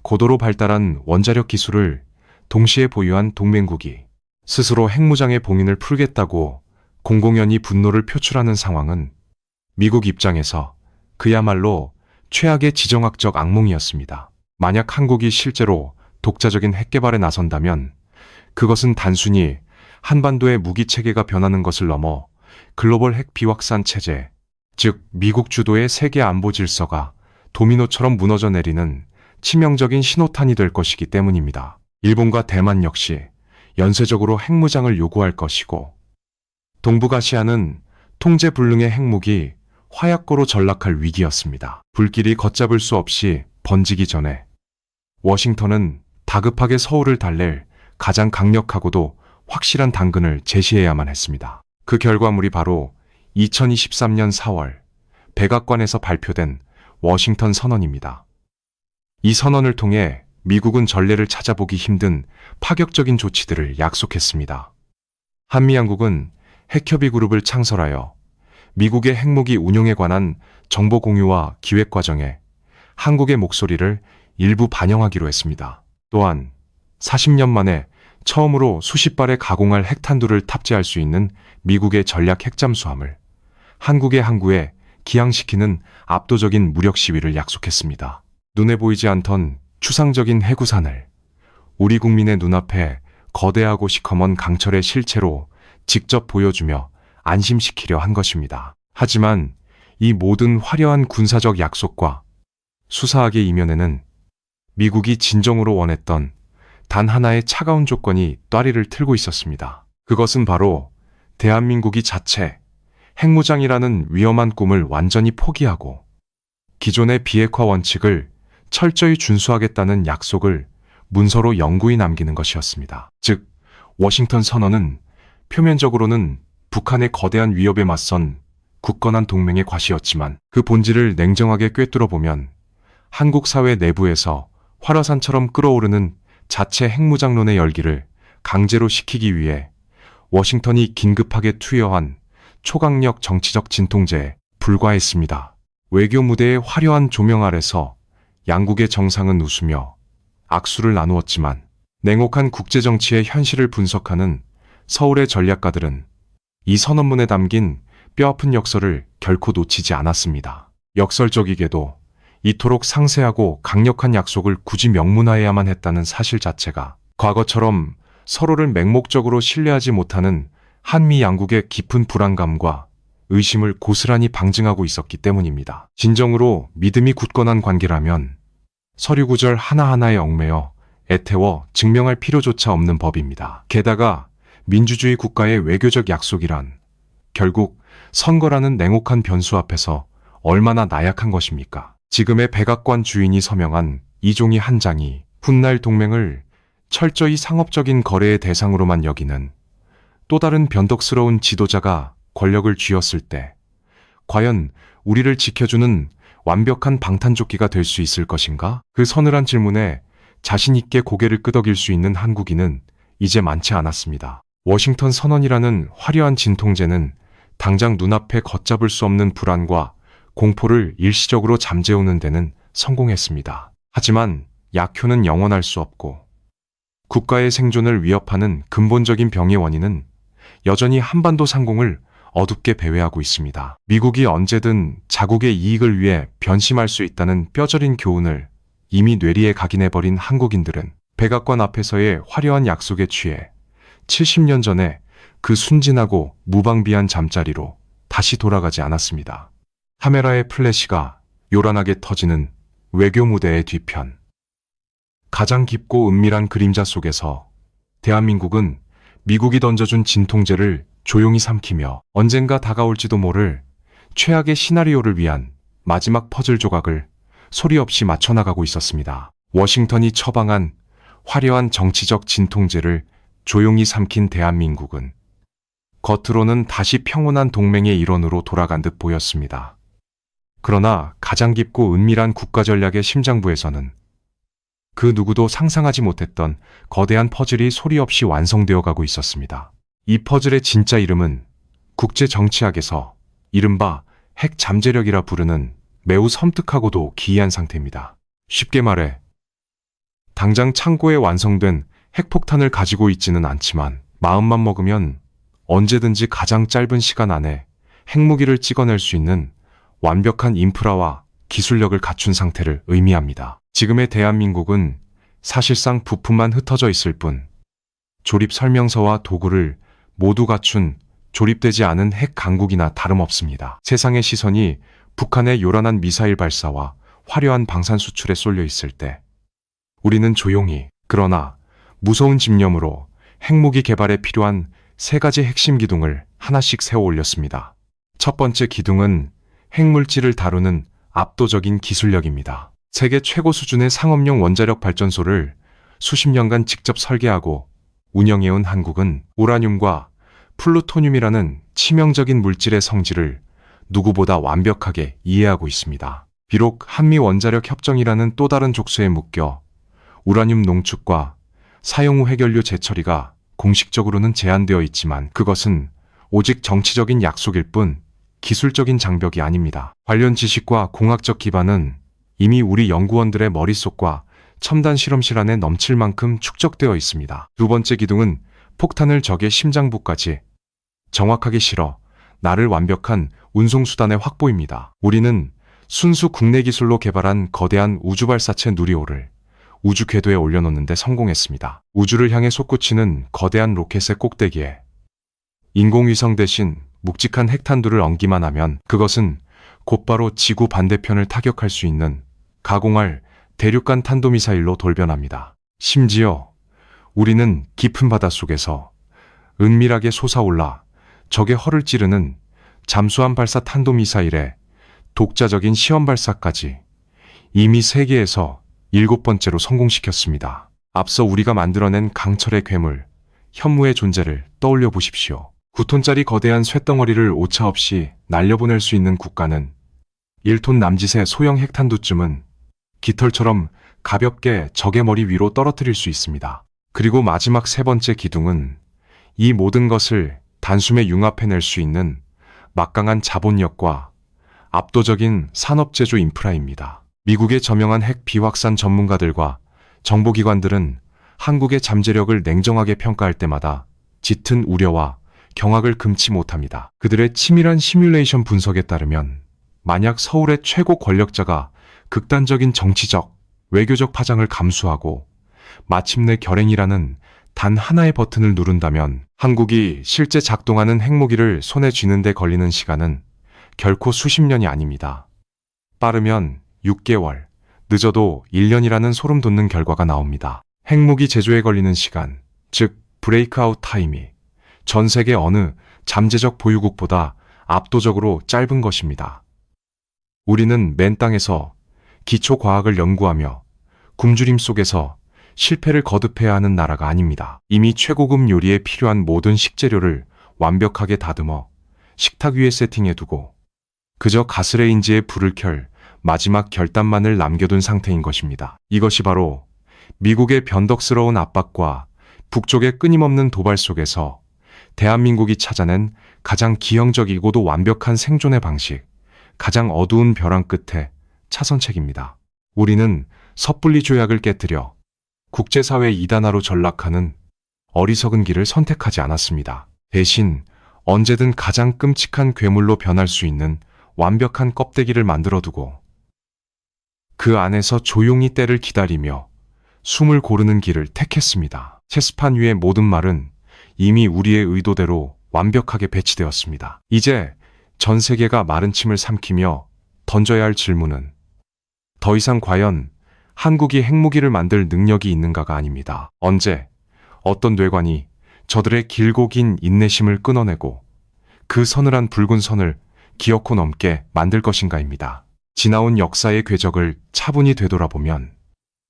고도로 발달한 원자력 기술을 동시에 보유한 동맹국이 스스로 핵무장의 봉인을 풀겠다고 공공연히 분노를 표출하는 상황은 미국 입장에서 그야말로 최악의 지정학적 악몽이었습니다. 만약 한국이 실제로 독자적인 핵개발에 나선다면 그것은 단순히 한반도의 무기체계가 변하는 것을 넘어 글로벌 핵 비확산 체제, 즉 미국 주도의 세계 안보 질서가 도미노처럼 무너져 내리는 치명적인 신호탄이 될 것이기 때문입니다. 일본과 대만 역시 연쇄적으로 핵무장을 요구할 것이고 동북아시아는 통제불능의 핵무기 화약고로 전락할 위기였습니다. 불길이 걷잡을 수 없이 번지기 전에 워싱턴은 다급하게 서울을 달랠 가장 강력하고도 확실한 당근을 제시해야만 했습니다. 그 결과물이 바로 2023년 4월 백악관에서 발표된 워싱턴 선언입니다. 이 선언을 통해 미국은 전례를 찾아보기 힘든 파격적인 조치들을 약속했습니다. 한미양국은 핵협의 그룹을 창설하여 미국의 핵무기 운용에 관한 정보 공유와 기획 과정에 한국의 목소리를 일부 반영하기로 했습니다. 또한 40년 만에 처음으로 수십 발의 가공할 핵탄두를 탑재할 수 있는 미국의 전략 핵잠수함을 한국의 항구에 기항시키는 압도적인 무력 시위를 약속했습니다. 눈에 보이지 않던 추상적인 해구산을 우리 국민의 눈앞에 거대하고 시커먼 강철의 실체로 직접 보여주며 안심시키려 한 것입니다. 하지만 이 모든 화려한 군사적 약속과 수사학의 이면에는 미국이 진정으로 원했던 단 하나의 차가운 조건이 따리를 틀고 있었습니다. 그것은 바로 대한민국이 자체 핵무장이라는 위험한 꿈을 완전히 포기하고 기존의 비핵화 원칙을 철저히 준수하겠다는 약속을 문서로 영구히 남기는 것이었습니다. 즉, 워싱턴 선언은 표면적으로는 북한의 거대한 위협에 맞선 굳건한 동맹의 과시였지만 그 본질을 냉정하게 꿰뚫어 보면 한국 사회 내부에서 활화산처럼 끓어오르는 자체 핵무장론의 열기를 강제로 식히기 위해 워싱턴이 긴급하게 투여한 초강력 정치적 진통제에 불과했습니다. 외교 무대의 화려한 조명 아래서 양국의 정상은 웃으며 악수를 나누었지만 냉혹한 국제정치의 현실을 분석하는 서울의 전략가들은 이 선언문에 담긴 뼈아픈 역설을 결코 놓치지 않았습니다. 역설적이게도 이토록 상세하고 강력한 약속을 굳이 명문화해야만 했다는 사실 자체가 과거처럼 서로를 맹목적으로 신뢰하지 못하는 한미 양국의 깊은 불안감과 의심을 고스란히 방증하고 있었기 때문입니다. 진정으로 믿음이 굳건한 관계라면 서류 구절 하나하나에 얽매여 애태워 증명할 필요조차 없는 법입니다. 게다가 민주주의 국가의 외교적 약속이란 결국 선거라는 냉혹한 변수 앞에서 얼마나 나약한 것입니까? 지금의 백악관 주인이 서명한 이종이 한 장이 훗날 동맹을 철저히 상업적인 거래의 대상으로만 여기는 또 다른 변덕스러운 지도자가 권력을 쥐었을 때 과연 우리를 지켜주는 완벽한 방탄조끼가 될 수 있을 것인가? 그 서늘한 질문에 자신 있게 고개를 끄덕일 수 있는 한국인은 이제 많지 않았습니다. 워싱턴 선언이라는 화려한 진통제는 당장 눈앞에 걷잡을 수 없는 불안과 공포를 일시적으로 잠재우는 데는 성공했습니다. 하지만 약효는 영원할 수 없고 국가의 생존을 위협하는 근본적인 병의 원인은 여전히 한반도 상공을 어둡게 배회하고 있습니다. 미국이 언제든 자국의 이익을 위해 변심할 수 있다는 뼈저린 교훈을 이미 뇌리에 각인해버린 한국인들은 백악관 앞에서의 화려한 약속에 취해 70년 전에 그 순진하고 무방비한 잠자리로 다시 돌아가지 않았습니다. 카메라의 플래시가 요란하게 터지는 외교 무대의 뒤편. 가장 깊고 은밀한 그림자 속에서 대한민국은 미국이 던져준 진통제를 조용히 삼키며 언젠가 다가올지도 모를 최악의 시나리오를 위한 마지막 퍼즐 조각을 소리 없이 맞춰나가고 있었습니다. 워싱턴이 처방한 화려한 정치적 진통제를 조용히 삼킨 대한민국은 겉으로는 다시 평온한 동맹의 일원으로 돌아간 듯 보였습니다. 그러나 가장 깊고 은밀한 국가 전략의 심장부에서는 그 누구도 상상하지 못했던 거대한 퍼즐이 소리 없이 완성되어 가고 있었습니다. 이 퍼즐의 진짜 이름은 국제 정치학에서 이른바 핵 잠재력이라 부르는 매우 섬뜩하고도 기이한 상태입니다. 쉽게 말해 당장 창고에 완성된 핵폭탄을 가지고 있지는 않지만 마음만 먹으면 언제든지 가장 짧은 시간 안에 핵무기를 찍어낼 수 있는 완벽한 인프라와 기술력을 갖춘 상태를 의미합니다. 지금의 대한민국은 사실상 부품만 흩어져 있을 뿐 조립 설명서와 도구를 모두 갖춘 조립되지 않은 핵 강국이나 다름없습니다. 세상의 시선이 북한의 요란한 미사일 발사와 화려한 방산 수출에 쏠려 있을 때 우리는 조용히 그러나 무서운 집념으로 핵무기 개발에 필요한 세 가지 핵심 기둥을 하나씩 세워 올렸습니다. 첫 번째 기둥은 핵물질을 다루는 압도적인 기술력입니다. 세계 최고 수준의 상업용 원자력 발전소를 수십 년간 직접 설계하고 운영해온 한국은 우라늄과 플루토늄이라는 치명적인 물질의 성질을 누구보다 완벽하게 이해하고 있습니다. 비록 한미 원자력 협정이라는 또 다른 족쇄에 묶여 우라늄 농축과 사용 후 핵연료 재처리가 공식적으로는 제한되어 있지만 그것은 오직 정치적인 약속일 뿐 기술적인 장벽이 아닙니다. 관련 지식과 공학적 기반은 이미 우리 연구원들의 머릿속과 첨단 실험실 안에 넘칠 만큼 축적되어 있습니다. 두 번째 기둥은 폭탄을 적의 심장부까지 정확하게 실어 나를 완벽한 운송수단의 확보입니다. 우리는 순수 국내 기술로 개발한 거대한 우주발사체 누리호를 우주 궤도에 올려놓는데 성공했습니다. 우주를 향해 솟구치는 거대한 로켓의 꼭대기에 인공위성 대신 묵직한 핵탄두를 얹기만 하면 그것은 곧바로 지구 반대편을 타격할 수 있는 가공할 대륙간 탄도미사일로 돌변합니다. 심지어 우리는 깊은 바닷속에서 은밀하게 솟아올라 적의 허를 찌르는 잠수함 발사 탄도미사일의 독자적인 시험 발사까지 이미 세계에서 7번째로 성공시켰습니다. 앞서 우리가 만들어낸 강철의 괴물, 현무의 존재를 떠올려 보십시오. 9톤짜리 거대한 쇳덩어리를 오차없이 날려보낼 수 있는 국가는 1톤 남짓의 소형 핵탄두쯤은 깃털처럼 가볍게 적의 머리 위로 떨어뜨릴 수 있습니다. 그리고 마지막 세 번째 기둥은 이 모든 것을 단숨에 융합해낼 수 있는 막강한 자본력과 압도적인 산업제조 인프라입니다. 미국의 저명한 핵 비확산 전문가들과 정보기관들은 한국의 잠재력을 냉정하게 평가할 때마다 짙은 우려와 경악을 금치 못합니다. 그들의 치밀한 시뮬레이션 분석에 따르면 만약 서울의 최고 권력자가 극단적인 정치적, 외교적 파장을 감수하고 마침내 결행이라는 단 하나의 버튼을 누른다면 한국이 실제 작동하는 핵무기를 손에 쥐는 데 걸리는 시간은 결코 수십 년이 아닙니다. 빠르면 6개월, 늦어도 1년이라는 소름 돋는 결과가 나옵니다. 핵무기 제조에 걸리는 시간, 즉 브레이크아웃 타임이 전 세계 어느 잠재적 보유국보다 압도적으로 짧은 것입니다. 우리는 맨 땅에서 기초과학을 연구하며 굶주림 속에서 실패를 거듭해야 하는 나라가 아닙니다. 이미 최고급 요리에 필요한 모든 식재료를 완벽하게 다듬어 식탁 위에 세팅해두고 그저 가스레인지에 불을 켤 마지막 결단만을 남겨둔 상태인 것입니다. 이것이 바로 미국의 변덕스러운 압박과 북쪽의 끊임없는 도발 속에서 대한민국이 찾아낸 가장 기형적이고도 완벽한 생존의 방식, 가장 어두운 벼랑 끝에 차선책입니다. 우리는 섣불리 조약을 깨뜨려 국제사회 이단화로 전락하는 어리석은 길을 선택하지 않았습니다. 대신 언제든 가장 끔찍한 괴물로 변할 수 있는 완벽한 껍데기를 만들어두고 그 안에서 조용히 때를 기다리며 숨을 고르는 길을 택했습니다. 체스판 위의 모든 말은 이미 우리의 의도대로 완벽하게 배치되었습니다. 이제 전 세계가 마른 침을 삼키며 던져야 할 질문은 더 이상 과연 한국이 핵무기를 만들 능력이 있는가가 아닙니다. 언제, 어떤 뇌관이 저들의 길고 긴 인내심을 끊어내고 그 서늘한 붉은 선을 기어코 넘게 만들 것인가입니다. 지나온 역사의 궤적을 차분히 되돌아보면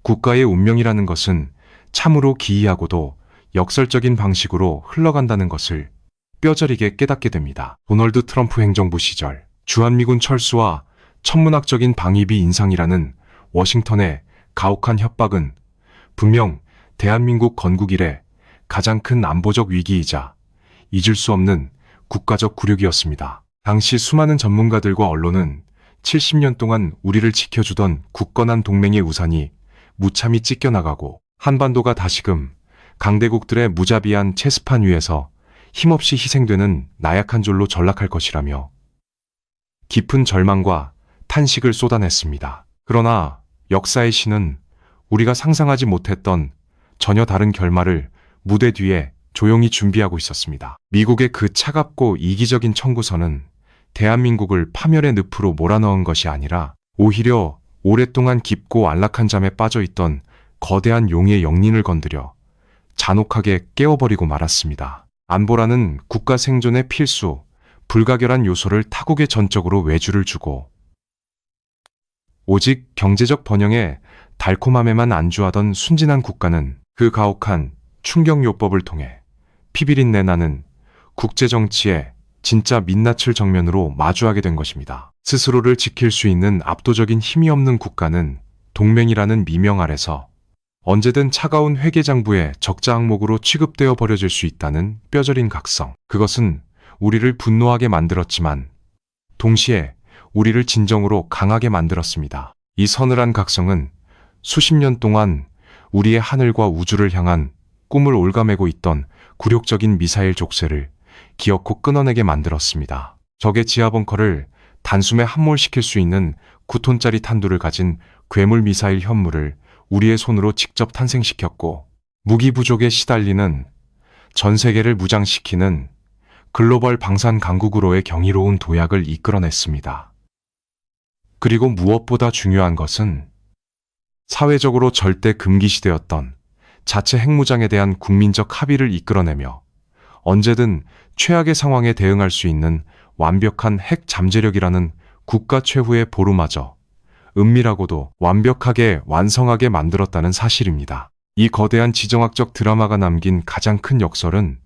국가의 운명이라는 것은 참으로 기이하고도 역설적인 방식으로 흘러간다는 것을 뼈저리게 깨닫게 됩니다. 도널드 트럼프 행정부 시절 주한미군 철수와 천문학적인 방위비 인상이라는 워싱턴의 가혹한 협박은 분명 대한민국 건국 이래 가장 큰 안보적 위기이자 잊을 수 없는 국가적 굴욕이었습니다. 당시 수많은 전문가들과 언론은 70년 동안 우리를 지켜주던 굳건한 동맹의 우산이 무참히 찢겨나가고 한반도가 다시금 강대국들의 무자비한 체스판 위에서 힘없이 희생되는 나약한 졸로 전락할 것이라며 깊은 절망과 탄식을 쏟아냈습니다. 그러나 역사의 신은 우리가 상상하지 못했던 전혀 다른 결말을 무대 뒤에 조용히 준비하고 있었습니다. 미국의 그 차갑고 이기적인 청구서는 대한민국을 파멸의 늪으로 몰아넣은 것이 아니라 오히려 오랫동안 깊고 안락한 잠에 빠져있던 거대한 용의 영린을 건드려 잔혹하게 깨워버리고 말았습니다. 안보라는 국가 생존의 필수, 불가결한 요소를 타국의 전적으로 외주를 주고 오직 경제적 번영에 달콤함에만 안주하던 순진한 국가는 그 가혹한 충격요법을 통해 피비린내 나는 국제정치의 진짜 민낯을 정면으로 마주하게 된 것입니다. 스스로를 지킬 수 있는 압도적인 힘이 없는 국가는 동맹이라는 미명 아래서 언제든 차가운 회계장부의 적자 항목으로 취급되어 버려질 수 있다는 뼈저린 각성. 그것은 우리를 분노하게 만들었지만 동시에 우리를 진정으로 강하게 만들었습니다. 이 서늘한 각성은 수십 년 동안 우리의 하늘과 우주를 향한 꿈을 올가매고 있던 굴욕적인 미사일 족쇄를 기어코 끊어내게 만들었습니다. 적의 지하 벙커를 단숨에 함몰시킬 수 있는 9톤짜리 탄두를 가진 괴물 미사일 현무를 우리의 손으로 직접 탄생시켰고, 무기 부족에 시달리는 전 세계를 무장시키는 글로벌 방산 강국으로의 경이로운 도약을 이끌어냈습니다. 그리고 무엇보다 중요한 것은 사회적으로 절대 금기시되었던 자체 핵무장에 대한 국민적 합의를 이끌어내며 언제든 최악의 상황에 대응할 수 있는 완벽한 핵 잠재력이라는 국가 최후의 보루마저 은밀하고도 완벽하게 완성하게 만들었다는 사실입니다. 이 거대한 지정학적 드라마가 남긴 가장 큰 역설은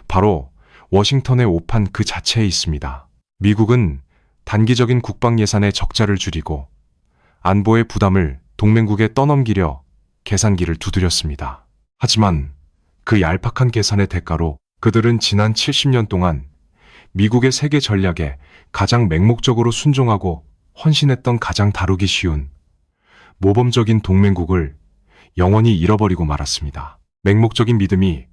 바로 워싱턴의 오판 그 자체에 있습니다. 미국은 단기적인 국방 예산의 적자를 줄이고 안보의 부담을 동맹국에 떠넘기려 계산기를 두드렸습니다. 하지만 그 얄팍한 계산의 대가로 그들은 지난 70년 동안 미국의 세계 전략에 가장 맹목적으로 순종하고 헌신했던 가장 다루기 쉬운 모범적인 동맹국을 영원히 잃어버리고 말았습니다. 맹목적인 믿음이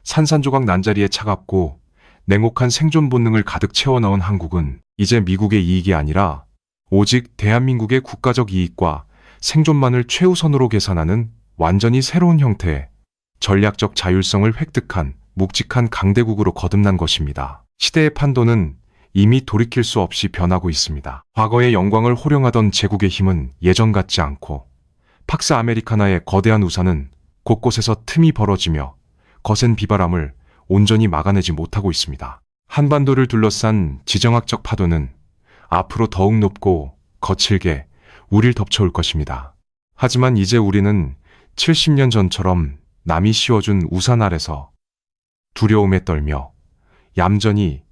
산산조각 난자리에 차갑고 냉혹한 생존 본능을 가득 채워 넣은 한국은 이제 미국의 이익이 아니라 오직 대한민국의 국가적 이익과 생존만을 최우선으로 계산하는 완전히 새로운 형태의 전략적 자율성을 획득한 묵직한 강대국으로 거듭난 것입니다. 시대의 판도는 이미 돌이킬 수 없이 변하고 있습니다. 과거의 영광을 호령하던 제국의 힘은 예전 같지 않고 팍스 아메리카나의 거대한 우산은 곳곳에서 틈이 벌어지며 거센 비바람을 온전히 막아내지 못하고 있습니다. 한반도를 둘러싼 지정학적 파도는 앞으로 더욱 높고 거칠게 우릴 덮쳐올 것입니다. 하지만 이제 우리는 70년 전처럼 남이 씌워준 우산 아래서 두려움에 떨며 얌전히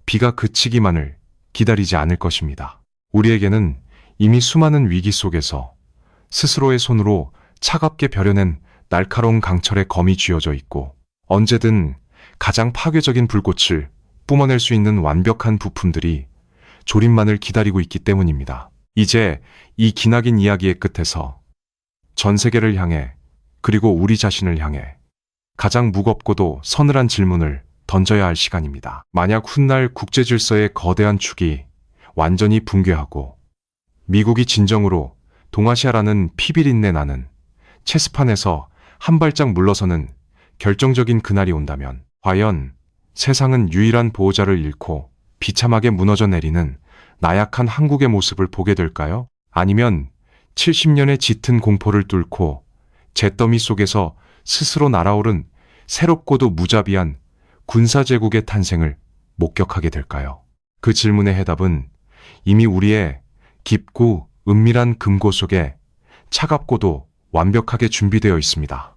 비가 그치기만을 기다리지 않을 것입니다. 우리에게는 이미 수많은 위기 속에서 스스로의 손으로 차갑게 벼려낸 날카로운 강철의 검이 쥐어져 있고 언제든 가장 파괴적인 불꽃을 뿜어낼 수 있는 완벽한 부품들이 조립만을 기다리고 있기 때문입니다. 이제 이 기나긴 이야기의 끝에서 전 세계를 향해 그리고 우리 자신을 향해 가장 무겁고도 서늘한 질문을 던져야 할 시간입니다. 만약 훗날 국제 질서의 거대한 축이 완전히 붕괴하고 미국이 진정으로 동아시아라는 피비린내 나는 체스판에서 한 발짝 물러서는 결정적인 그날이 온다면 과연 세상은 유일한 보호자를 잃고 비참하게 무너져 내리는 나약한 한국의 모습을 보게 될까요? 아니면 70년의 짙은 공포를 뚫고 잿더미 속에서 스스로 날아오른 새롭고도 무자비한 군사제국의 탄생을 목격하게 될까요? 그 질문의 해답은 이미 우리의 깊고 은밀한 금고 속에 차갑고도 완벽하게 준비되어 있습니다.